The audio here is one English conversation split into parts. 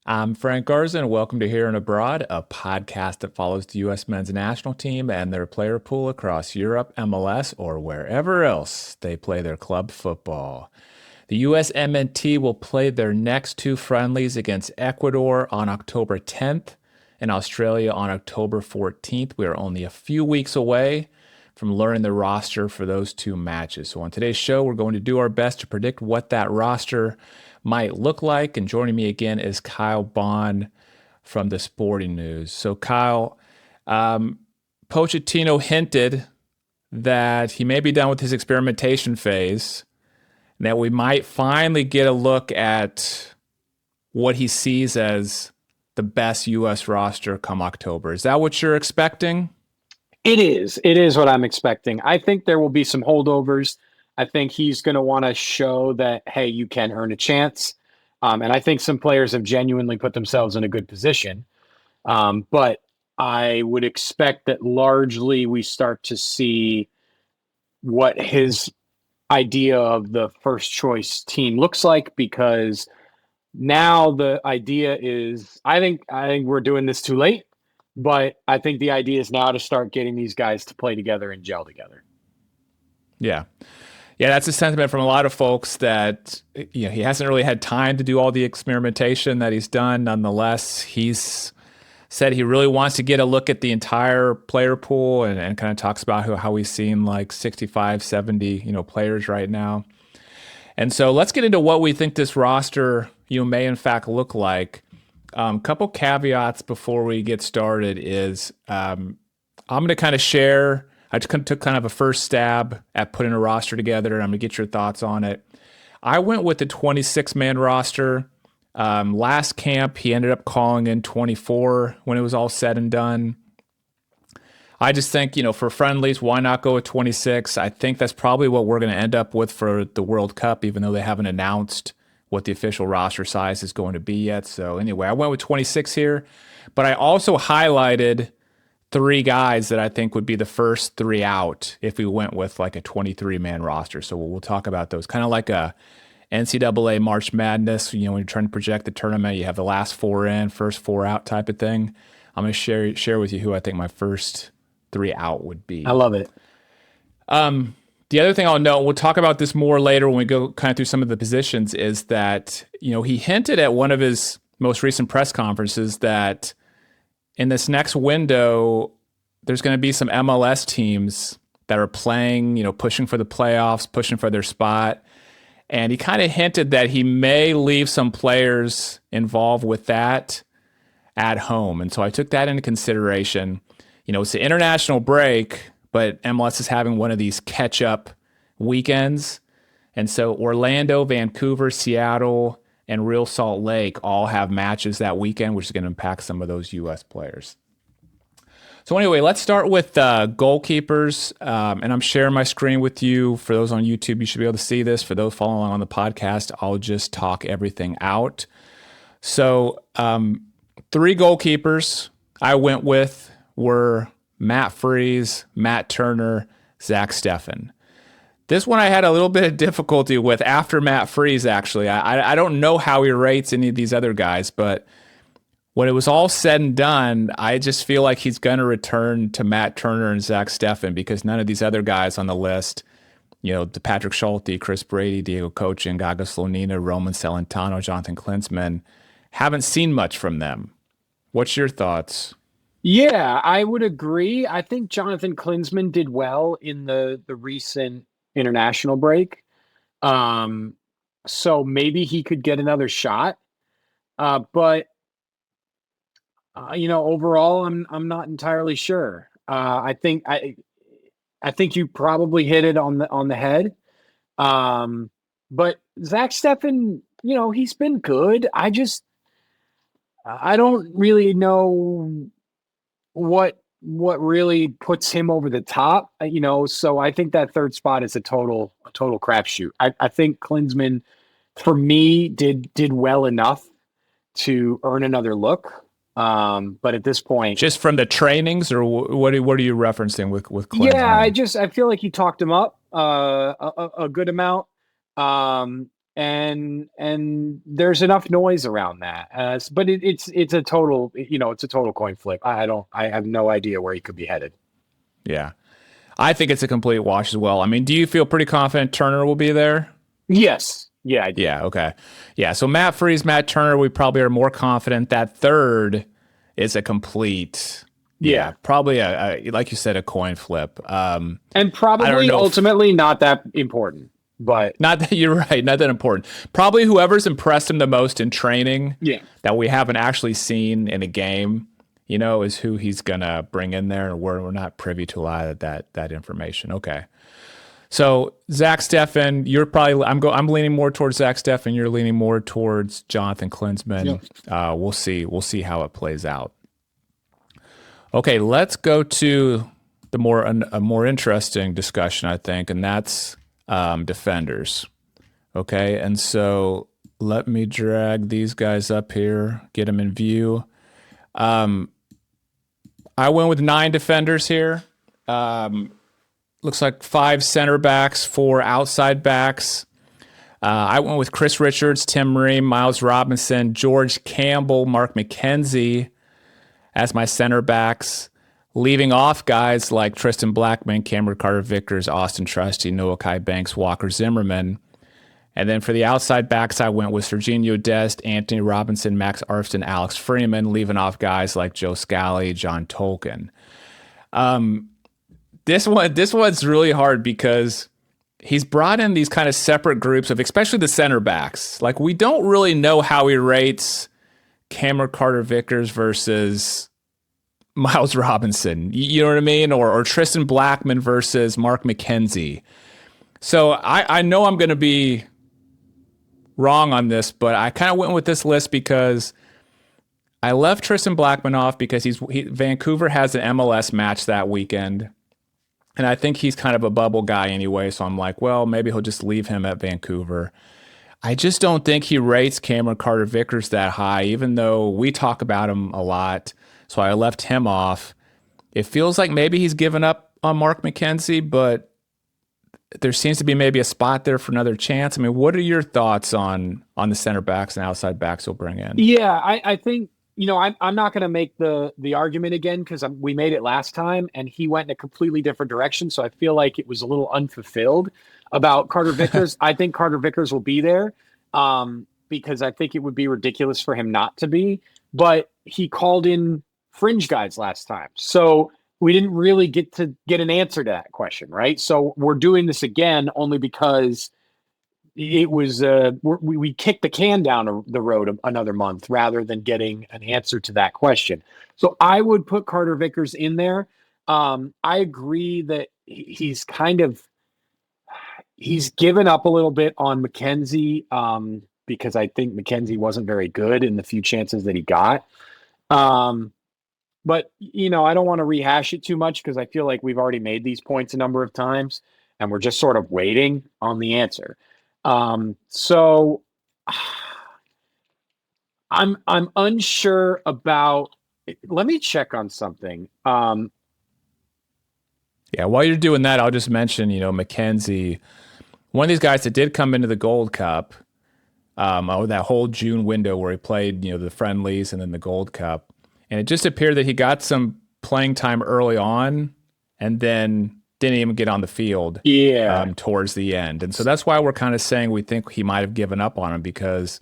I'm Frank Garza, and welcome to Here and Abroad, a podcast that follows the U.S. men's national team and their player pool across Europe, MLS, or wherever else they play their club football. The USMNT will play their next two friendlies against Ecuador on October 10th and Australia on October 14th. We are only a few weeks away from learning the roster for those two matches. So on today's show, we're going to do our best to predict what that roster might look like. And joining me again is Kyle Bond from the Sporting News. So Kyle, Pochettino hinted that he may be done with his experimentation phase, and that we might finally get a look at what he sees as the best U.S. roster come October. Is that what you're expecting? It is. It is what I'm expecting. I think there will be some holdovers. I think he's going to want to show that, hey, you can earn a chance. And I think some players have genuinely put themselves in a good position. But I would expect that largely we start to see what his idea of the first choice team looks like, because now the idea is I think we're doing this too late. But I think the idea is now to start getting these guys to play together and gel together. Yeah. Yeah, that's a sentiment from a lot of folks that he hasn't really had time to do all the experimentation that he's done. Nonetheless, he's said he really wants to get a look at the entire player pool and kind of talks about how he's seen like 65, 70, players right now. And so let's get into what we think this roster, may in fact look like. Couple caveats before we get started is I'm going to kind of share. I just took kind of a first stab at putting a roster together, and I'm going to get your thoughts on it. I went with the 26-man roster. Last camp, he ended up calling in 24 when it was all said and done. I just think, for friendlies, why not go with 26? I think that's probably what we're going to end up with for the World Cup, even though they haven't announced what the official roster size is going to be yet. So anyway, I went with 26 here, but I also highlighted three guys that I think would be the first three out if we went with like a 23-man roster. So we'll talk about those, kind of like a NCAA March Madness. When you're trying to project the tournament, you have the last four in, first four out type of thing. I'm going to share with you who I think my first three out would be. I love it. The other thing I'll note, we'll talk about this more later when we go kind of through some of the positions, is that, he hinted at one of his most recent press conferences that in this next window, there's going to be some MLS teams that are playing, pushing for the playoffs, pushing for their spot. And he kind of hinted that he may leave some players involved with that at home. And so I took that into consideration. It's an international break, but MLS is having one of these catch-up weekends. And so Orlando, Vancouver, Seattle, and Real Salt Lake all have matches that weekend, which is going to impact some of those U.S. players. So anyway, let's start with goalkeepers. And I'm sharing my screen with you. For those on YouTube, you should be able to see this. For those following along on the podcast, I'll just talk everything out. So three goalkeepers I went with were Matt Freese, Matt Turner, Zach Steffen. This one I had a little bit of difficulty with after Matt Freese, actually. I don't know how he rates any of these other guys, but when it was all said and done, I just feel like he's going to return to Matt Turner and Zach Steffen, because none of these other guys on the list, the Patrick Schulte, Chris Brady, Diego Cochen, Gaga Slonina, Roman Celentano, Jonathan Klinsmann, haven't seen much from them. What's your thoughts? Yeah, I would agree. I think Jonathan Klinsmann did well in the recent international break. So maybe he could get another shot. But overall, I'm not entirely sure. I think you probably hit it on the head. But Zach Steffen, he's been good. I don't really know what really puts him over the top, so I think that third spot is a total crapshoot. I think Klinsmann, for me, did well enough to earn another look. But at this point, just from the trainings, or what are you referencing with Klinsmann? Yeah, I feel like he talked him up a good amount. and there's enough noise around that. But it's a total, it's a total coin flip. I have no idea where he could be headed. Yeah. I think it's a complete wash as well. I mean, do you feel pretty confident Turner will be there? Yes. Yeah, I do. Yeah, okay. Yeah, so Matt Freese, Matt Turner, we probably are more confident. That third is a complete, Yeah. probably like you said, a coin flip. And I don't probably know ultimately not that important, but not that you're right, not that important. Probably whoever's impressed him the most in training yeah. that we haven't actually seen in a game, is who he's gonna bring in there, and we're not privy to a lot of that information. Okay. So Zach Steffen, you're probably I'm leaning more towards Zach Steffen. You're leaning more towards Jonathan Klinsmann. Yep. We'll see how it plays out. Okay, let's go to a more interesting discussion, I think, and that's defenders. Okay, and so let me drag these guys up here, get them in view. I went with 9 defenders here. Looks like 5 center backs, 4 outside backs. I went with Chris Richards, Tim Ream, Miles Robinson, George Campbell, Mark McKenzie as my center backs, leaving off guys like Tristan Blackman, Cameron Carter-Vickers, Austin Trusty, Noah Kai Banks, Walker Zimmerman. And then for the outside backs, I went with Serginho Dest, Anthony Robinson, Max Arfston, Alex Freeman, leaving off guys like Joe Scally, John Tolkien. This one's really hard because he's brought in these kind of separate groups of, especially the center backs. Like, we don't really know how he rates Cameron Carter-Vickers versus Miles Robinson. You know what I mean? Or Tristan Blackman versus Mark McKenzie. So I know I'm going to be wrong on this, but I kind of went with this list because I left Tristan Blackman off because Vancouver has an MLS match that weekend. And I think he's kind of a bubble guy anyway. So I'm like, well, maybe he'll just leave him at Vancouver. I just don't think he rates Cameron Carter-Vickers that high, even though we talk about him a lot. So I left him off. It feels like maybe he's given up on Mark McKenzie, but there seems to be maybe a spot there for another chance. I mean, what are your thoughts on the center backs and outside backs he'll bring in? Yeah, I think, I'm not going to make the argument again because we made it last time and he went in a completely different direction. So I feel like it was a little unfulfilled about Carter-Vickers. I think Carter-Vickers will be there because I think it would be ridiculous for him not to be. But he called in fringe guys last time. So we didn't really get an answer to that question, right? So we're doing this again only because it was we kicked the can down the road another month rather than getting an answer to that question. So I would put Carter-Vickers in there. I agree that he's given up a little bit on McKenzie because I think McKenzie wasn't very good in the few chances that he got. But, I don't want to rehash it too much because I feel like we've already made these points a number of times and we're just sort of waiting on the answer. So I'm unsure about, let me check on something. Yeah, while you're doing that, I'll just mention, McKenzie, one of these guys that did come into the Gold Cup, that whole June window where he played, the friendlies and then the Gold Cup. And it just appeared that he got some playing time early on and then didn't even get on the field towards the end. And so that's why we're kind of saying we think he might have given up on him because,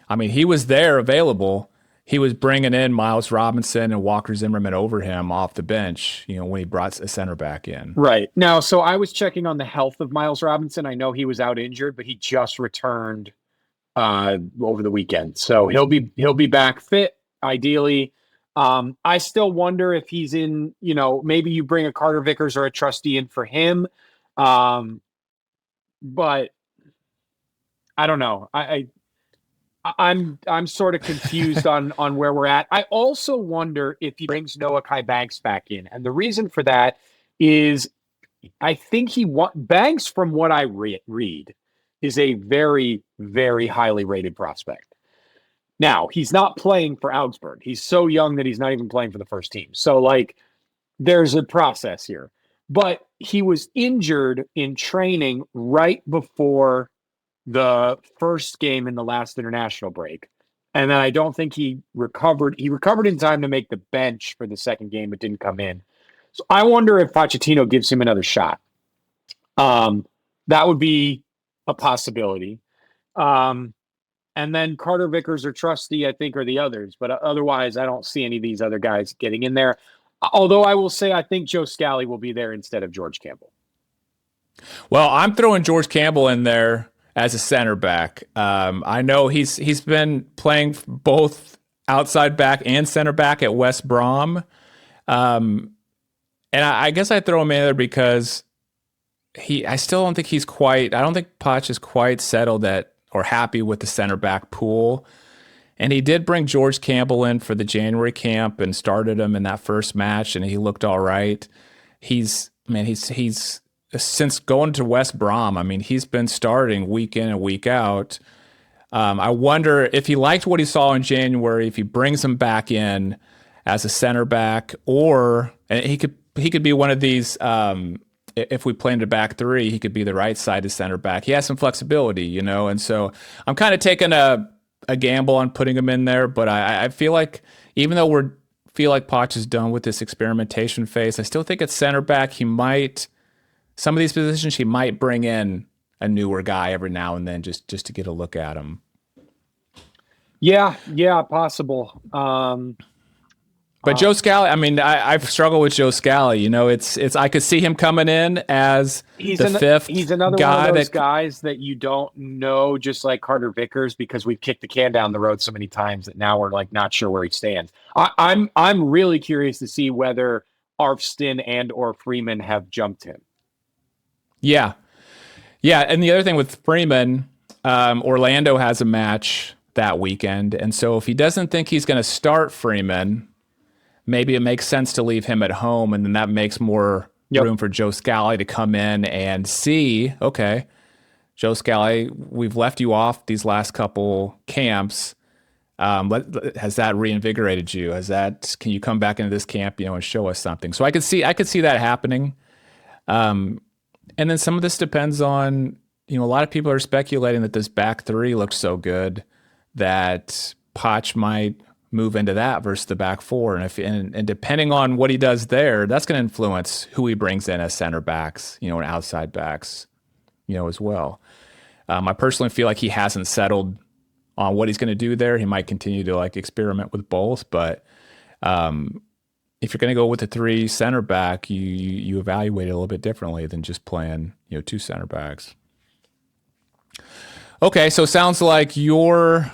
I mean, he was there available. He was bringing in Miles Robinson and Walker Zimmerman over him off the bench, when he brought a center back in. Right. Now, so I was checking on the health of Miles Robinson. I know he was out injured, but he just returned over the weekend. So he'll be back fit, ideally. I still wonder if he's in, maybe you bring a Carter-Vickers or a Trusty in for him. But I don't know. I'm sort of confused on where we're at. I also wonder if he brings Noah Kai Banks back in. And the reason for that is I think Banks, from what I read, is a very, very highly rated prospect. Now, he's not playing for Augsburg. He's so young that he's not even playing for the first team. So, there's a process here. But he was injured in training right before the first game in the last international break. And then I don't think he recovered. He recovered in time to make the bench for the second game, but didn't come in. So I wonder if Pochettino gives him another shot. Um, that would be a possibility. Um, and then Carter Vickers or Trusty, I think, are the others. But otherwise, I don't see any of these other guys getting in there. Although I will say I think Joe Scally will be there instead of George Campbell. Well, I'm throwing George Campbell in there as a center back. I know he's been playing both outside back and center back at West Brom. And I guess I throw him in there because I still don't think I don't think Poch is quite settled at or happy with the center back pool. And he did bring George Campbell in for the January camp and started him in that first match, and he looked all right. He's since going to West Brom, I mean, he's been starting week in and week out. I wonder if he liked what he saw in January, if he brings him back in as a center back, and he could be one of these. If we play into back three, he could be the right side of center back. He has some flexibility, and so I'm kind of taking a gamble on putting him in there. But I feel like even though feel like Poch is done with this experimentation phase, I still think at center back some of these positions he might bring in a newer guy every now and then just to get a look at him. Yeah, possible. But Joe Scally, I mean, I've struggled with Joe Scally. It's I could see him coming in as fifth. He's another one of those guys that you don't know, just like Carter Vickers, because we've kicked the can down the road so many times that now we're like not sure where he stands. I'm really curious to see whether Arfston and or Freeman have jumped him. Yeah. And the other thing with Freeman, Orlando has a match that weekend, and so if he doesn't think he's going to start Freeman, maybe it makes sense to leave him at home, and then that makes more room for Joe Scally to come in and see, okay, Joe Scally, we've left you off these last couple camps. Has that reinvigorated you? Can you come back into this camp, and show us something? So I could see that happening. And then some of this depends on, a lot of people are speculating that this back three looks so good that Poch might move into that versus the back four. And depending on what he does there, that's going to influence who he brings in as center backs, and outside backs, as well. I personally feel like he hasn't settled on what he's going to do there. He might continue to experiment with both, but if you're going to go with the three center back, you evaluate it a little bit differently than just playing, two center backs. Okay, so sounds like you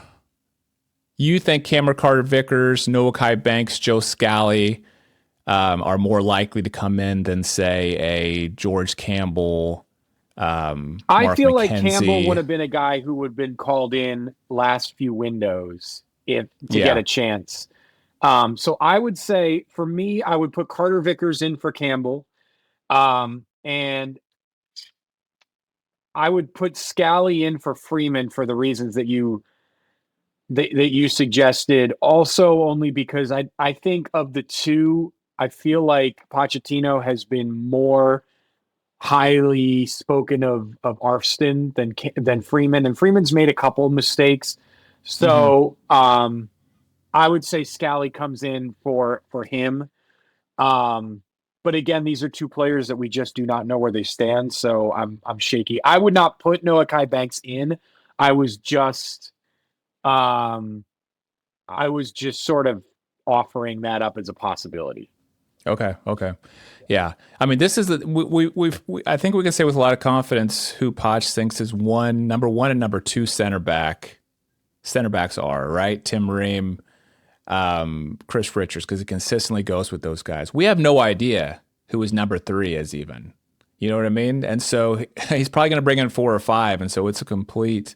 think Cameron Carter-Vickers, Noah Kai Banks, Joe Scally are more likely to come in than, say, a George Campbell. I feel like Campbell would have been a guy who would have been called in last few windows to get a chance. So I would say, for me, I would put Carter-Vickers in for Campbell. And I would put Scally in for Freeman for the reasons that you suggested. Also, only because I think of the two, I feel like Pochettino has been more highly spoken of Arfston than Freeman, and Freeman's made a couple of mistakes. So I would say Scally comes in for him. But again, these are two players that we just do not know where they stand. So I'm shaky. I would not put Noah Kai Banks in. I was just sort of offering that up as a possibility. Okay. Yeah. I mean, this is I think we can say with a lot of confidence who Poch thinks is number one and number two center backs are, right? Tim Ream, Chris Richards, because it consistently goes with those guys. We have no idea who his number three is even. You know what I mean? And so he's probably going to bring in 4 or 5, and so it's a complete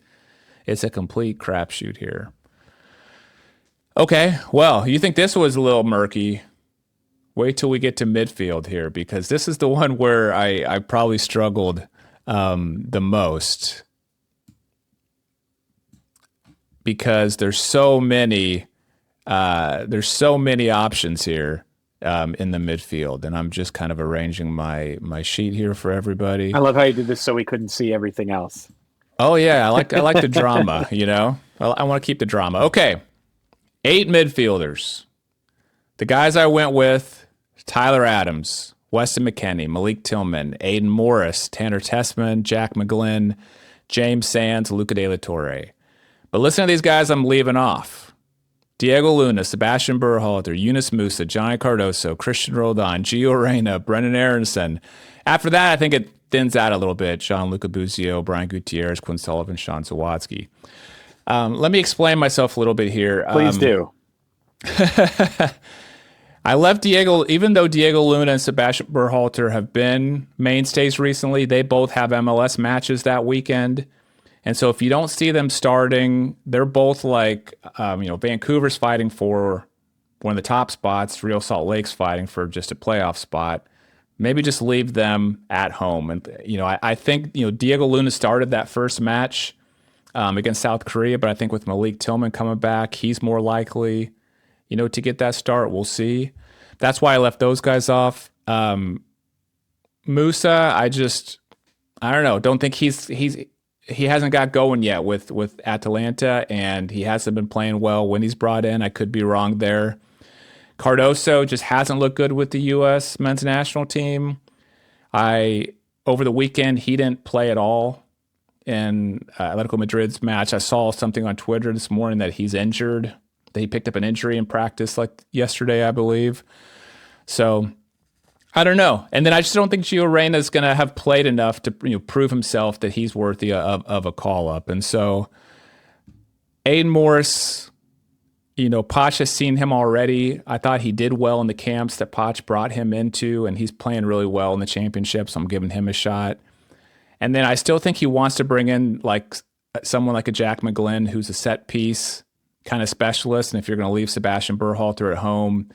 crapshoot here. Okay, well, you think this was a little murky? Wait till we get to midfield here, because this is the one where I probably struggled the most, because there's so many options here in the midfield, and I'm just kind of arranging my sheet here for everybody. I love how you did this so we couldn't see everything else. Oh yeah, I like the drama. I want to keep the drama. Okay, 8 midfielders. The guys I went with: Tyler Adams, Weston McKennie, Malik Tillman, Aiden Morris, Tanner Tessman, Jack McGlynn, James Sands, Luca De La Torre. But listen to these guys I'm leaving off: Diego Luna, Sebastian Berhalter, Yunus Musa, Johnny Cardoso, Christian Roldan, Gio Reyna, Brendan Aronson. After that, I think it thins out a little bit: Gianluca Buzio, Brian Gutierrez, Quinn Sullivan, Sean Sawatsky. Let me explain myself a little bit here. Please do. I left Diego, even though Diego Luna and Sebastian Berhalter have been mainstays recently, they both have MLS matches that weekend. And so if you don't see them starting, they're both like, Vancouver's fighting for one of the top spots, Real Salt Lake's fighting for just a playoff spot. Maybe just leave them at home. And, I think, Diego Luna started that first match against South Korea, but I think with Malik Tillman coming back, he's more likely to get that start. We'll see. That's why I left those guys off. Musa, I don't know. Don't think he hasn't got going yet with Atalanta, and he hasn't been playing well when he's brought in. I could be wrong there. Cardoso just hasn't looked good with the U.S. men's national team. Over the weekend, he didn't play at all in Atletico Madrid's match. I saw something on Twitter this morning that he's injured. He picked up an injury in practice like yesterday, I believe. So I don't know. And then I just don't think Gio Reyna is going to have played enough to prove himself that he's worthy of a call-up. And so Aiden Morris, Poch has seen him already. I thought he did well in the camps that Poch brought him into, and he's playing really well in the championship, so I'm giving him a shot. And then I still think he wants to bring in like someone like a Jack McGlynn, who's a set piece kind of specialist. And if you're going to leave Sebastian Berhalter at home,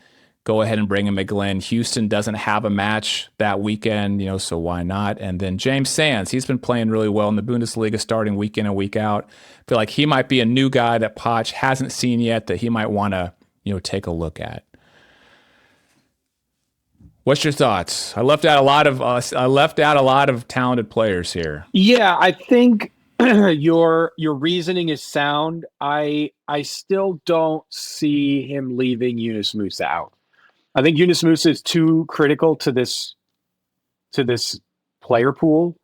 go ahead and bring in McGlynn. Houston doesn't have a match that weekend, so why not? And then James Sands, he's been playing really well in the Bundesliga, starting week in and week out. I feel like he might be a new guy that Poch hasn't seen yet that he might want to, take a look at. What's your thoughts? I left out a lot of talented players here. Yeah, I think your reasoning is sound. I still don't see him leaving Yunus Musa out. I think Yunus Musa is too critical to this player pool,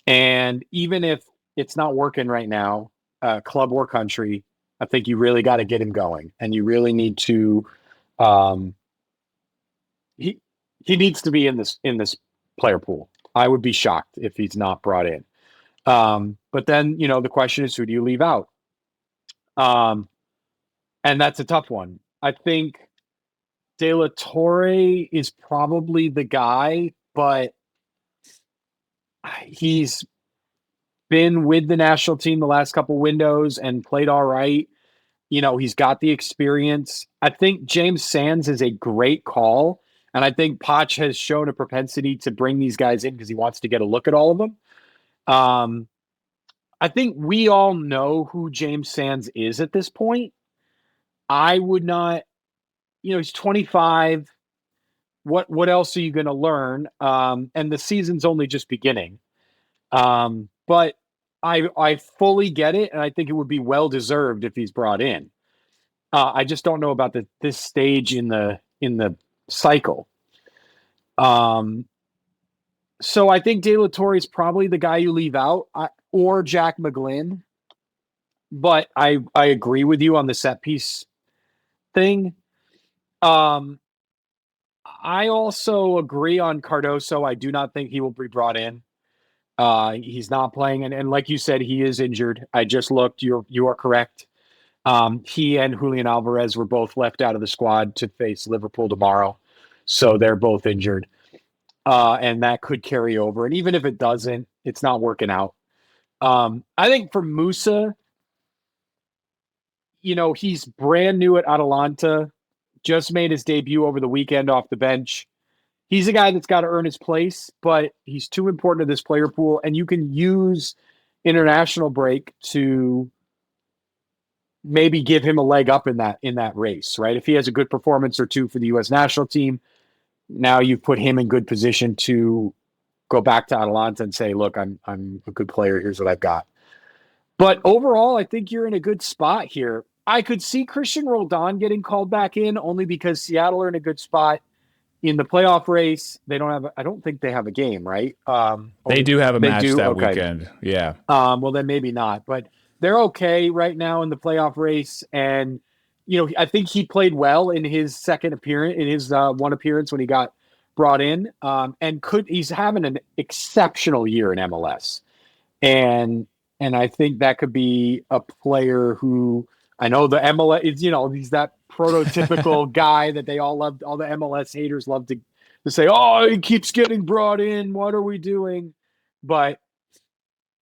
and even if it's not working right now, club or country, I think you really got to get him going, and you really need to. He needs to be in this player pool. I would be shocked if he's not brought in. But then, the question is, who do you leave out? And that's a tough one. I think De La Torre is probably the guy, but he's been with the national team the last couple windows and played all right. He's got the experience. I think James Sands is a great call, and I think Poch has shown a propensity to bring these guys in because he wants to get a look at all of them. I think we all know who James Sands is at this point. I would not, he's 25. What else are you going to learn? And the season's only just beginning. But I fully get it, and I think it would be well deserved if he's brought in. I just don't know about this stage in the cycle. So I think De La Torre is probably the guy you leave out, or Jack McGlynn. But I agree with you on the set piece thing. I also agree on Cardoso. I do not think he will be brought in. He's not playing, and like you said, he is injured. I just looked. You are correct. He and Julian Alvarez were both left out of the squad to face Liverpool tomorrow, so they're both injured, and that could carry over. And even if it doesn't, it's not working out. I think for Musa, he's brand new at Atalanta, just made his debut over the weekend off the bench. He's a guy that's got to earn his place, but he's too important to this player pool, and you can use international break to maybe give him a leg up in that race, right? If he has a good performance or two for the U.S. national team, now you've put him in good position to go back to Atalanta and say, look, I'm a good player. Here's what I've got. But overall, I think you're in a good spot here. I could see Christian Roldan getting called back in only because Seattle are in a good spot in the playoff race. They don't have, I don't think they have a game, right? They do have a They match do. that Okay. weekend. Yeah. Well, then maybe not, but they're okay right now in the playoff race. And, I think he played well in his second appearance, in his one appearance when he got brought in. And he's having an exceptional year in MLS. And I think that could be a player who I know the MLS is, he's that prototypical guy that they all love. All the MLS haters love to say, "Oh, he keeps getting brought in. What are we doing?" But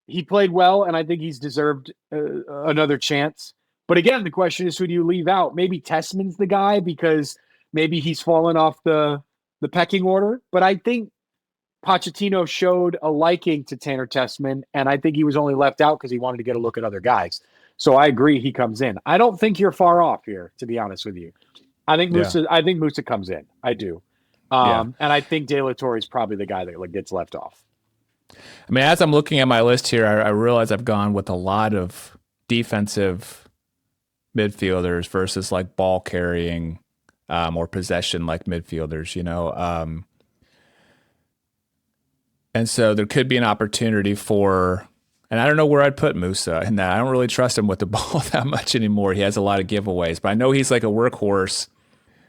he played well, and I think he's deserved another chance. But again, the question is, who do you leave out? Maybe Tessman's the guy because maybe he's fallen off the pecking order. But I think Pochettino showed a liking to Tanner Tessman, and I think he was only left out because he wanted to get a look at other guys. So I agree he comes in. I don't think you're far off here, to be honest with you. I think Musa comes in. I do. And I think De La Torre is probably the guy that gets left off. I mean, as I'm looking at my list here, I realize I've gone with a lot of defensive midfielders versus like ball carrying or possession like midfielders, and so there could be an opportunity for, and I don't know where I'd put Musa in that. I don't really trust him with the ball that much anymore. He has a lot of giveaways, but I know he's like a workhorse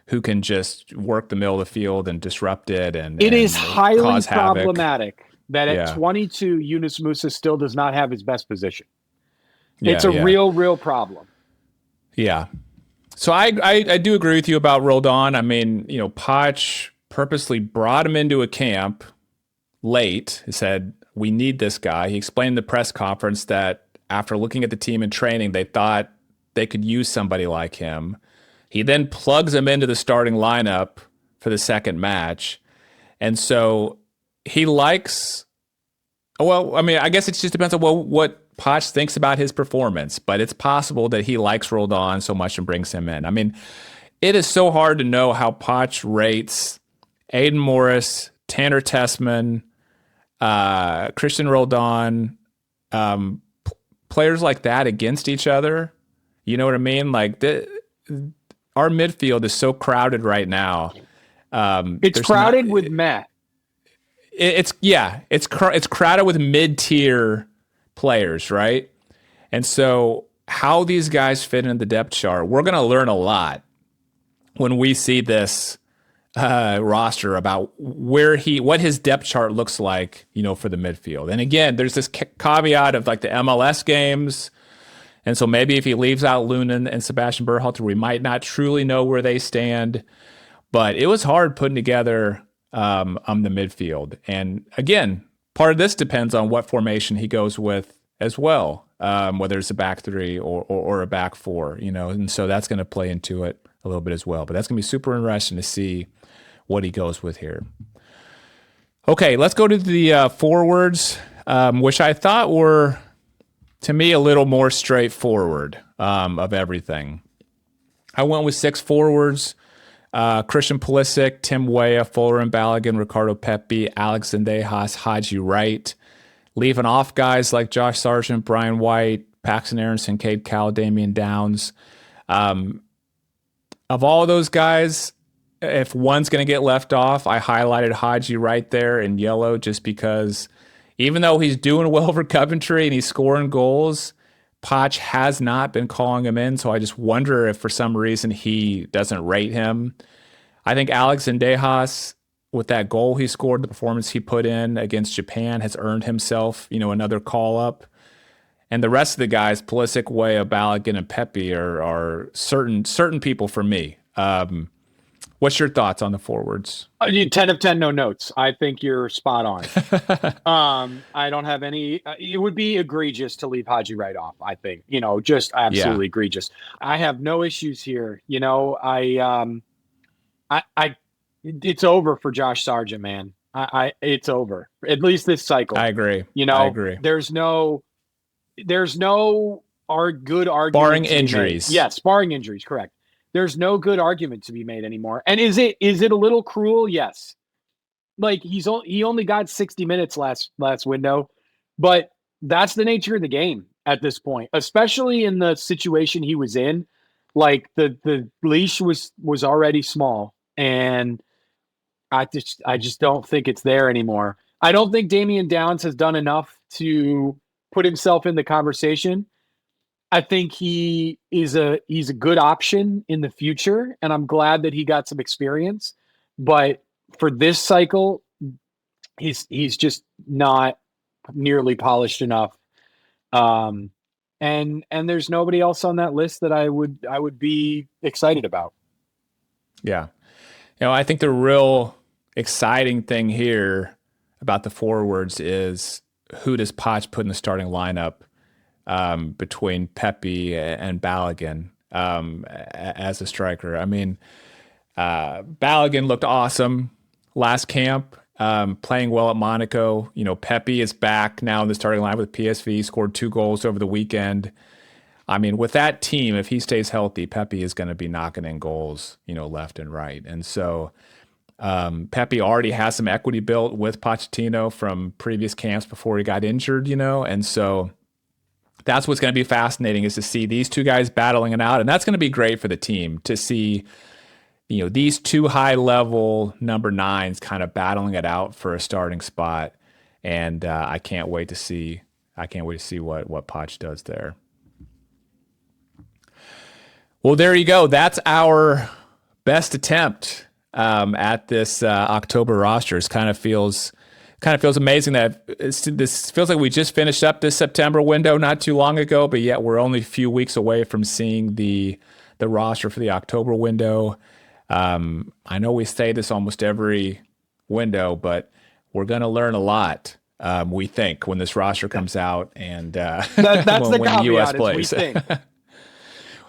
who can just work the middle of the field and disrupt it. And it is highly problematic havoc. That at 22, Yunus Musa still does not have his best position. It's a real problem. Yeah. So I do agree with you about Roldan. I mean, Poch purposely brought him into a camp late. He said, we need this guy. He explained in the press conference that after looking at the team in training, they thought they could use somebody like him. He then plugs him into the starting lineup for the second match. And so he likes, well, I mean, I guess it just depends on what Poch thinks about his performance, but it's possible that he likes Roldan so much and brings him in. I mean, it is so hard to know how Poch rates Aiden Morris, Tanner Tessman, Christian Roldan, players like that against each other. You know what I mean? Like our midfield is so crowded right now. It's crowded with Matt. It's crowded with mid-tier players, right? And so how these guys fit in the depth chart, we're going to learn a lot when we see this roster about what his depth chart looks like, for the midfield. And again, there's this caveat of like the MLS games. And so maybe if he leaves out Lunin and Sebastian Berhalter, we might not truly know where they stand. But it was hard putting together on the midfield. And again, part of this depends on what formation he goes with as well, whether it's a back three or a back four, and so that's going to play into it a little bit as well. But that's going to be super interesting to see what he goes with here. Okay, let's go to the forwards, which I thought were, to me, a little more straightforward of everything. I went with 6 forwards. Christian Pulisic, Tim Weah, Folarin Balogun, Ricardo Pepi, Alex Zendejas, Haji Wright. Leaving off guys like Josh Sargent, Brian White, Paxton Aronson, Cade Cowell, Damian Downs. Of all of those guys, if one's going to get left off, I highlighted Haji Wright there in yellow just because even though he's doing well for Coventry and he's scoring goals, Poch has not been calling him in, so I just wonder if for some reason he doesn't rate him. I think Alex Zendejas, with that goal he scored, the performance he put in against Japan, has earned himself, another call-up. And the rest of the guys, Pulisic, Weah, Balogun, and Pepi, are certain people for me. What's your thoughts on the forwards? 10 of 10, no notes. I think you're spot on. I don't have any. It would be egregious to leave Haji Wright off. I think just absolutely egregious. I have no issues here. It's over for Josh Sargent, man. It's over. At least this cycle. I agree. I agree. There's no good argument. Barring injuries. Yes, barring injuries. Correct. There's no good argument to be made anymore. And is it a little cruel? Yes. Like he only got 60 minutes last window, but that's the nature of the game. at this point, especially in the situation he was in. Like the leash was already small, and I just don't think it's there anymore. I don't think Damian Downs has done enough to put himself in the conversation. I think he's a good option in the future, and I'm glad that he got some experience. But for this cycle, he's just not nearly polished enough. Um, and there's nobody else on that list that I would be excited about. Yeah. I think the real exciting thing here about the forwards is who does Poch put in the starting lineup between Pepe and Balogun as a striker. I mean, Balogun looked awesome last camp, playing well at Monaco. Pepe is back now in the starting line with PSV, scored 2 goals over the weekend. I mean, with that team, if he stays healthy, Pepe is going to be knocking in goals, left and right. And so Pepe already has some equity built with Pochettino from previous camps before he got injured, and so that's what's going to be fascinating is to see these two guys battling it out. And that's going to be great for the team to see, these two high-level number 9s kind of battling it out for a starting spot. And I can't wait to see what Poch does there. Well, there you go. That's our best attempt at this October roster. It kind of feels amazing that this feels like we just finished up this September window not too long ago, but yet we're only a few weeks away from seeing the roster for the October window. I know we say this almost every window, but we're going to learn a lot. We think when this roster comes out and That's when the caveat. the U.S. Is plays. we think.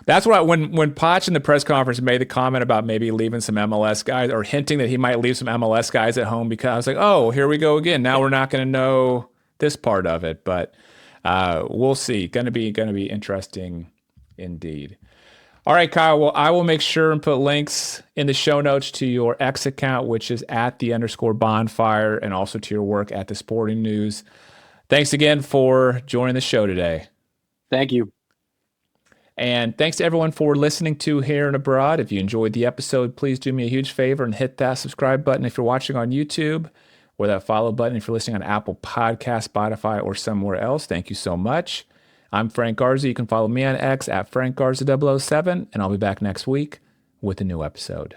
That's what when Poch in the press conference made the comment about maybe leaving some MLS guys or hinting that he might leave some MLS guys at home, because I was like, oh, here we go again. Now we're not going to know this part of it, but we'll see. Going to be interesting indeed. All right, Kyle. Well, I will make sure and put links in the show notes to your X account, which is @the_bonfire, and also to your work at the Sporting News. Thanks again for joining the show today. Thank you. And thanks to everyone for listening to Here and Abroad. If you enjoyed the episode, please do me a huge favor and hit that subscribe button if you're watching on YouTube, or that follow button if you're listening on Apple Podcasts, Spotify, or somewhere else. Thank you so much. I'm Frank Garza. You can follow me on X @FrankGarza007, and I'll be back next week with a new episode.